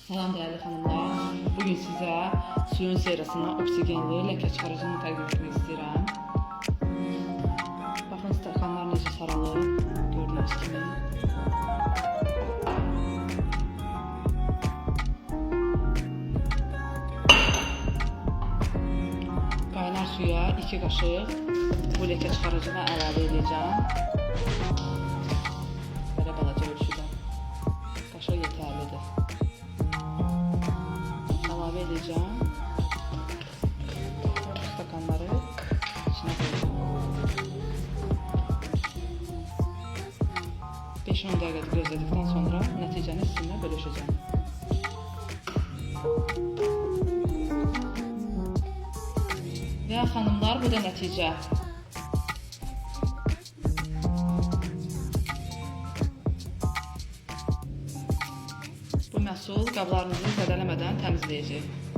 Salam değerli xanımlar. Bugün sizə suyun serisindən oksigenli ləkə çıxarıcını təqdim etmək istəyirəm. Baxın, stəkanlar necə saralır, gördüyünüz kimi. Qaynar suya 2 qaşıq bu ləkə çıxarıcını əlavə edəcəm. Belə balaca ölçüdə. Qaşıq yetərlidir. Əlavə edəcəm. Stakanları içine koyacağım. 5-10 dəqiqə gözlədikdən sonra nəticəni sizinlə bölüşəcəm. Və xanımlar, bu da nəticə. Bu məhsul qablarınızı zədələmədən təmizləyəcək.